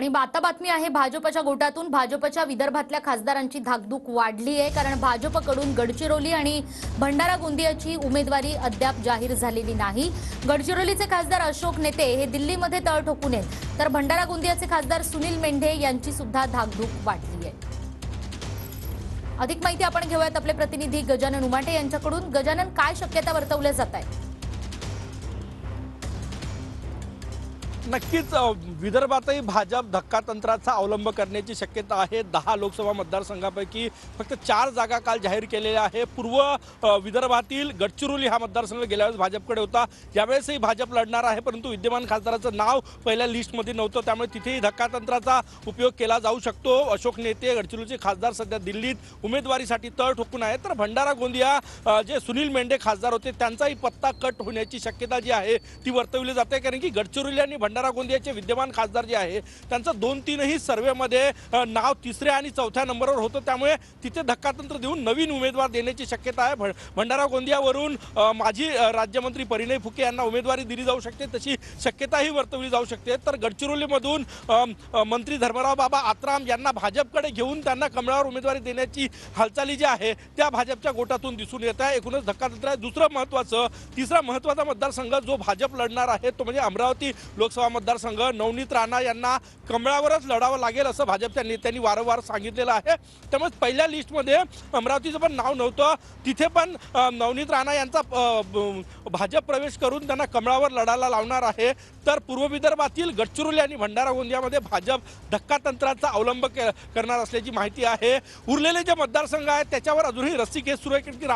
आणि आता बातमी आहे भाजपच्या गोटातून भाजपच्या विदर्भातल्या खासदारांची धाकधूक वाढली आहे, कारण भाजपकडून गडचिरोली आणि भंडारा गोंदियाची उमेदवारी अद्याप जाहीर झालेली नाही। गडचिरोलीचे खासदार अशोक नेते हे दिल्लीमध्ये तळ ठोकून आहेत, तर भंडारा गोंदियाचे खासदार सुनील मेंढे यांची सुद्धा धाकधूक वाढली आहे। अधिक माहिती आपण घेऊयात आपले प्रतिनिधी गजानन उमाटे यांच्याकडून। गजानन, काय शक्यता वर्तवल्या जात आहे? नक्कीच विदर्भातही भाजप धक्कातंत्राचा अवलंब करण्याची शक्यता आहे। 10 लोकसभा मतदारसंघापैकी फक्त 4 जागा काल जाहीर केलेल्या आहे। पूर्व विदर्भातील गडचिरोली हा मतदारसंघ गेल्या वेळेस भाजपकडे होता, यावेळेसही भाजप लढणार आहे, परंतु विद्यमान खासदाराचं नाव पहिल्या लिस्टमध्ये नव्हतं, त्यामुळे तिथेही धक्कातंत्राचा उपयोग केला जाऊ शकतो। अशोक नेते गडचिरोलीचे खासदार सध्या दिल्लीत उमेदवारीसाठी तळ ठोकून आहेत, तर भंडारा गोंदिया जे सुनील मेंढे खासदार होते त्यांचाही पत्ता कट होण्याची शक्यता जी आहे ती वर्तवली जाते, कारण की गडचिरोली आणि भंडारा गोंदियाचे विद्यमान खासदार जे आहे त्यांचं 2-3 सर्वेमध्ये नाव 3ऱ्या आणि 4थ्या नंबरवर होतं, त्यामुळे तिथे धक्कातंत्र देऊन नवीन उमेदवार देण्याची शक्यता आहे। भंडारा गोंदियावरून माजी राज्यमंत्री परिणय फुके यांना उमेदवारी दिली जाऊ शकते, तशी शक्यताही वर्तवली जाऊ शकते। तर गडचिरोलीमधून मंत्री धर्मराव बाबा आत्राम यांना भाजपकडे घेऊन त्यांना कमळावर उमेदवारी देण्याची हालचाली जी आहे त्या भाजपच्या गोटातून दिसून येत आहे। एकूणच धक्कातंत्र आहे। दुसरं महत्त्वाचं, तिसरा महत्त्वाचा मतदारसंघ जो भाजप लढणार आहे तो म्हणजे अमरावती लोकसभा मतदारसंघ। नवनीत राणा यांना कमळावरच लढावं लागेल असं भाजपच्या नेत्यांनी वारंवार सांगितलेलं आहे, त्यामुळे पहिल्या लिस्टमध्ये अमरावतीचं पण नाव नव्हतं, तिथे पण नवनीत राणा यांचा भाजप प्रवेश करून त्यांना कमळावर लढायला लावणार आहे। तर पूर्व विदर्भातील गडचिरोली आणि भंडारा गोंदियामध्ये भाजप धक्कातंत्राचा अवलंब करणार असल्याची माहिती आहे। उरलेले जे मतदारसंघ आहेत त्याच्यावर अजूनही रस्सीखेच सुरू आहे, कारण की